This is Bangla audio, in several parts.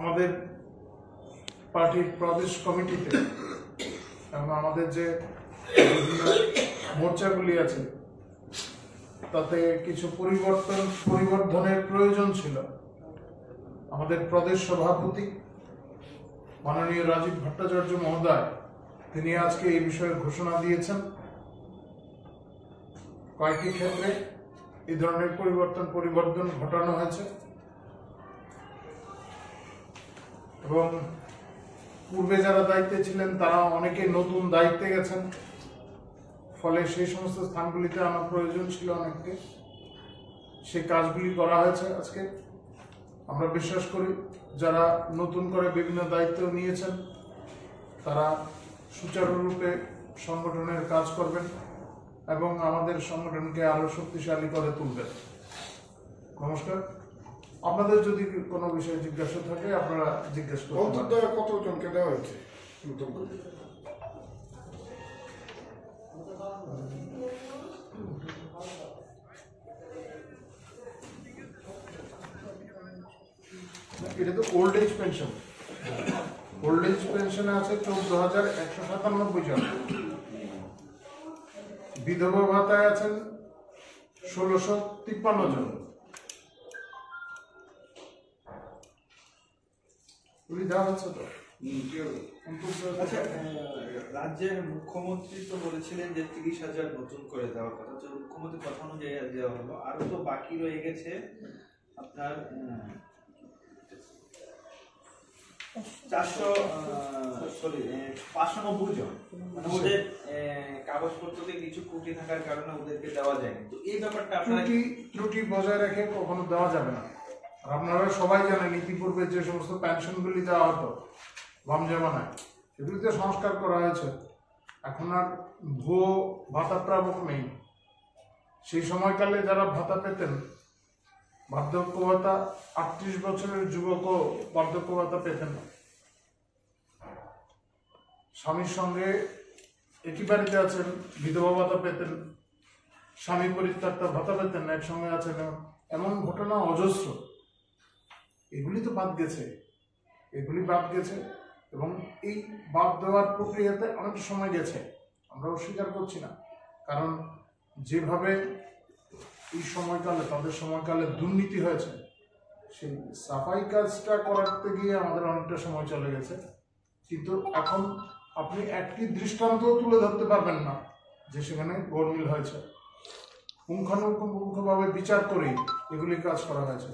আমাদের পার্টির প্রদেশ কমিটিতে এবং আমাদের যে বিভিন্ন মোর্চাগুলি আছে তাতে কিছু পরিবর্ধনের প্রয়োজন ছিল। আমাদের প্রদেশ সভাপতি মাননীয় রাজীব ভট্টাচার্য মহোদয় তিনি আজকে এই বিষয়ে ঘোষণা দিয়েছেন। কয়েকটি ক্ষেত্রে এই ধরনের পরিবর্ধন ঘটানো হয়েছে এবং পূর্বে যারা দায়িত্বে ছিলেন তারা অনেকে নতুন দায়িত্বে গেছেন, ফলে সেই সমস্ত স্থানগুলিতে আনা প্রয়োজন ছিল অনেককে। সেই কাজগুলি করা হয়েছে আজকে। আমরা বিশ্বাস করি যারা নতুন করে বিভিন্ন দায়িত্ব নিয়েছেন তারা সুচারুরূপে সংগঠনের কাজ করবেন এবং আমাদের সংগঠনকে আরো শক্তিশালী করে তুলবেন। নমস্কার। আপনাদের যদি কোনো বিষয়ে জিজ্ঞাসা থাকে আপনারা জিজ্ঞেস করতে পারেন। কতজনকে দেওয়া হয়েছে নতুন করে? এটা তো old age pension. Old age পেনশনে আছে 14,197 জন, বিধবা ভাতায় আছেন 1,653 জন। দেওয়া হচ্ছে তো। আচ্ছা, রাজ্যের মুখ্যমন্ত্রী তো বলেছিলেন যে 30,000 নতুন করে দেওয়ার কথা, তো মুখ্যমন্ত্রীর কথা অনুযায়ী দেওয়া হলো। আরো তো বাকি রয়ে গেছে আপনার 590 জন, মানে ওদের কাগজপত্রতে কিছু ত্রুটি থাকার কারণে ওদেরকে দেওয়া যায়নি। তো এই ব্যাপারটা ত্রুটি বজায় রেখে কখনো দেওয়া যাবে না। আপনারা সবাই জানেন ইতিপূর্বে যে সমস্ত পেনশনগুলি দেওয়া হতো বাম জামানায়, সেগুলিতে সংস্কার করা হয়েছে। এখন আর ভুয়ো ভাতা প্রাপক নেই। সেই সময়কালে যারা ভাতা পেতেন, বার্ধক্য ভাতা, 38 বছরের যুবকও বার্ধক্য ভাতা পেতেন না। স্বামীর সঙ্গে একই বাড়িতে আছেন, বিধবা ভাতা পেতেন, স্বামী পরিত্যক্তা ভাতা পেতেন না, একসঙ্গে আছেন, এমন ঘটনা অজস্র। এগুলি তো বাদ গেছে, এগুলি বাদ গেছে এবং এই বাদ দেওয়ার প্রক্রিয়াতে অনেক সময় গেছে, আমরা অস্বীকার করছি না। কারণ যেভাবে এই সময়কালে তাদের সময়কালে দুর্নীতি হয়েছে, সেই সাফাই কাজটা করাতে গিয়ে আমাদের অনেকটা সময় চলে গেছে। কিন্তু এখন আপনি একটি দৃষ্টান্ত তুলে ধরতে পারবেন না যে সেখানে গোলমিল হয়েছে। পুঙ্খানুপুঙ্খভাবে বিচার করেই এগুলি কাজ করা হয়েছে।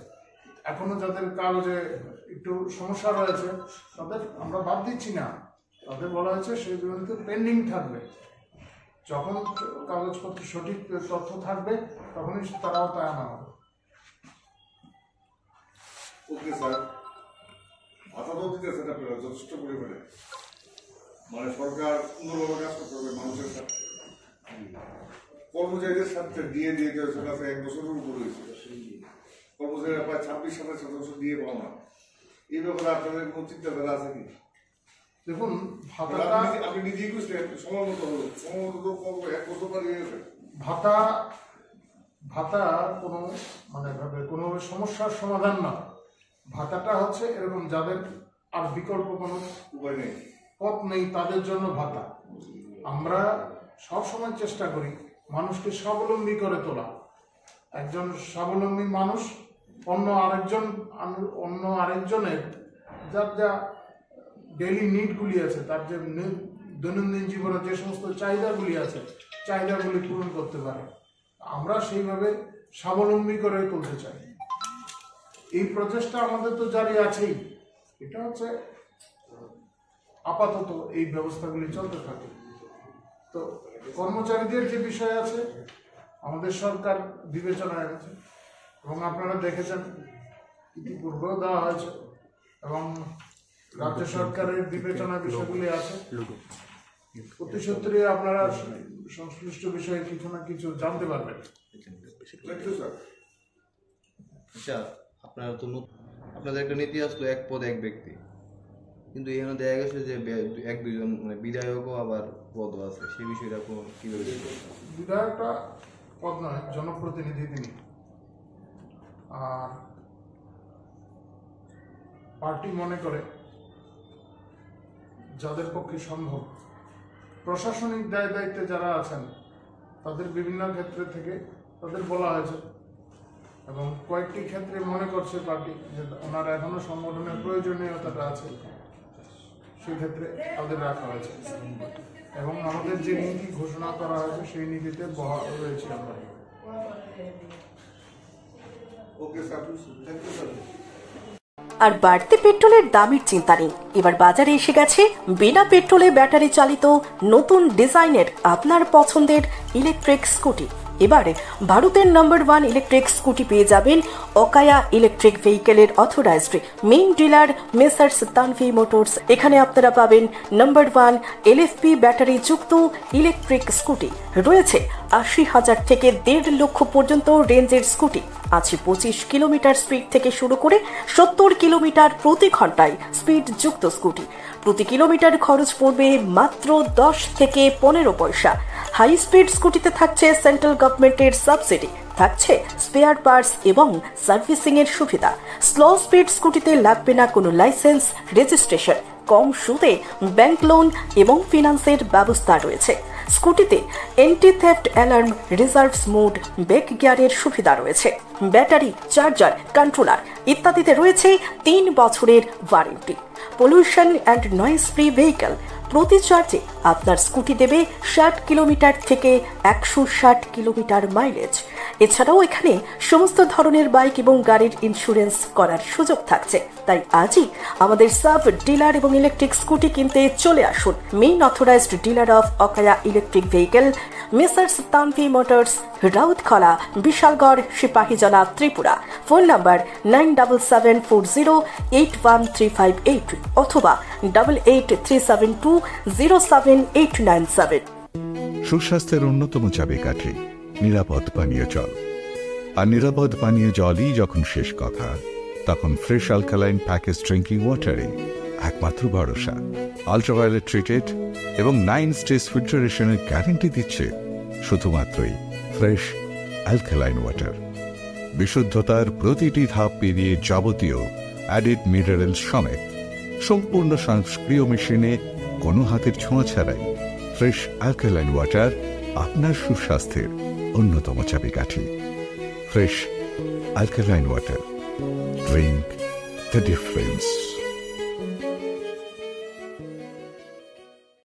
এখনো যাদের কাগজে একটু সমস্যা রয়েছে তাদের আমরা বাদ দিচ্ছি না, তাদের বলা হয়েছে সেগুলো পেন্ডিং থাকবে। যখন কাগজপত্র সঠিক তথ্য থাকবে তখনই তারাও তাই আনা হবে। ওকে স্যার, ভাতা তো দিতেছেন আপনারা যথেষ্ট পরিমাণে, মানে সরকার সুন্দরভাবে কাজ করতে হবে মানুষের সাথে, কর্মচারীদের সাথে দিয়ে চলে আসে 1 বছরের উপর হয়েছে। কর্মচারীরা প্রায় 26-27 দিয়ে পাও না। এই ব্যাপারে আপনাদের কোনো চিন্তাধারা আছে কি? দেখুন, আপনি নিজেই বুঝলেন সময় মতো হলো, সময় মতো তো 1 বছর পার হয়ে গেছে। ভাতা কোনো কোনো সমস্যার সমাধান না। ভাতাটা হচ্ছে এরকম যাদের আর বিকল্প কোনো উপায় নেই, পথ নেই, তাদের জন্য ভাতা। আমরা সবসময় চেষ্টা করি মানুষকে স্বাবলম্বী করে তোলা। একজন স্বাবলম্বী মানুষ অন্য আরেকজনের যার যা ডেইলি নিডগুলি আছে, তার যে দৈনন্দিন জীবনে যে সমস্ত চাহিদাগুলি আছে, চাহিদাগুলি পূরণ করতে পারে। আমরা সেইভাবে স্বাবলম্বী করে তুলতে চাই। এই প্রচেষ্টা আমাদের তো জারি আছেই। এটা হচ্ছে আপাতত এই ব্যবস্থাগুলি চলতে থাকে। তো কর্মচারীদের যে বিষয় আছে আমাদের সরকার বিবেচনায় আছে এবং আপনারা দেখেছেন ইতিপূর্বেও দেওয়া হয়েছে এবং রাজ্য সরকারের বিবেচনায় বিষয়গুলি আছে। অতি সত্তরই আপনারা সংশ্লিষ্ট বিষয়ে কিছু না কিছু জানতে পারবেন। আচ্ছা, আপনাদের একটা নীতি আসলো 1 পদ 1 ব্যক্তি, কিন্তু এখানে দেখা গেছে যে 1-2 জন মানে বিধায়কও আবার পদও আছে। সেই বিষয়টা কিভাবে? বিধায়কটা পদ নয়, জনপ্রতিনিধি তিনি। আর পার্টি মনে করে যাদের পক্ষে সম্ভব, প্রশাসনিক দায় দায়িত্বে যারা আছেন তাদের বিভিন্ন ক্ষেত্রে থেকে তাদের বলা হয়েছে, এবং কয়েকটি ক্ষেত্রে মনে করছে পার্টি যে ওনারা এখনো সংগঠনের প্রয়োজনীয়তাটা আছে, সেই ক্ষেত্রে তাদের রাখা হয়েছে। এবং আমাদের যে নীতি ঘোষণা করা হয়েছে সেই নীতিতে বহাল রয়েছে আমরা। Okay sir, thank you sir. আর বাড়তি পেট্রোলের দামের চিন্তা নেই। এবার বাজারে এসে গেছে বিনা পেট্রোলে ব্যাটারি চালিত নতুন ডিজাইনের আপনার পছন্দের ইলেকট্রিক স্কুটি। এবারে ভারতের নাম্বার 1 ইলেকট্রিক স্কুটি পেয়ে যাবেন অকায়া ইলেকট্রিক ভেহিকেলের authorised main dealer Messrs Tanvi Motors. এখানে আপনারা পাবেন নাম্বার 1 এলএফপি ব্যাটারি যুক্ত ইলেকট্রিক স্কুটি। রয়েছে 80,000 থেকে 1.5 লক্ষ পর্যন্ত রেঞ্জের স্কুটি। আছে 25 কিলোমিটার স্পিড থেকে শুরু করে 70 কিলোমিটার প্রতি ঘন্টায় স্পিড যুক্ত স্কুটি। প্রতি কিলোমিটার খরচ পড়বে মাত্র 10 থেকে 15 পয়সা। হাই স্পিড স্কুটিতে থাকছে সেন্ট্রাল গভর্নমেন্টের সাবসিডি, থাকছে স্পেয়ার পার্টস এবং সার্ভিসিং এর সুবিধা। স্লো স্পিড স্কুটিতে লাগবে না কোনো লাইসেন্স, রেজিস্ট্রেশন। কম সুদে ব্যাংক লোন এবং ফিনান্সের ব্যবস্থা রয়েছে। স্কুটিতে anti theft alarm, reverse mode, back গিয়ারের সুবিধা রয়েছে। ব্যাটারি, চার্জার, কন্ট্রোলার ইত্যাদিতে রয়েছে 3 বছরের warranty. Pollution and noise free vehicle. প্রতি চার্জে আপনার স্কুটি দেবে 60 কিলোমিটার থেকে 160 কিলোমিটার মাইলেজ। এছাড়াও এখানে সমস্ত ধরনের বাইক এবং গাড়ির ইন্স্যুরেন্স করার সুযোগ থাকছে। তাই আজই আমাদের সাব ডিলার এবং ইলেকট্রিক স্কুটি কিনতে চলে আসুন। Main authorised dealer of Okaya electric vehicle, Messrs Tanvi Motors, Rautkhala, Bishalgarh, Sipahijala, Tripura. Phone number 9740813588 অথবা 8837207897। সুস্বাস্থ্যের অন্যতম চাবিকাঠি নিরাপদ পানীয় জল। আর নিরাপদ পানীয় জলই যখন শেষ কথা, তখন ফ্রেশ অ্যালকালাইন প্যাকেজ ড্রিঙ্কিং ওয়াটারে একমাত্র ভরসা। আল্ট্রাভায়োলেট ট্রিটেড এবং 9 স্টেজ ফিল্টারেশনের গ্যারেন্টি দিচ্ছে শুধুমাত্রই ফ্রেশ অ্যালকালাইন ওয়াটার। বিশুদ্ধতার প্রতিটি ধাপ পেরিয়ে যাবতীয় অ্যাডিড মিনারেল সমেত সম্পূর্ণ স্বয়ংক্রিয় মেশিনে কোনো হাতের ছোঁয়া ছাড়াই ফ্রেশ অ্যালকালাইন ওয়াটার আপনার সুস্বাস্থ্যের অন্যতম চাবিকাঠি। Fresh alkaline water, drink the difference.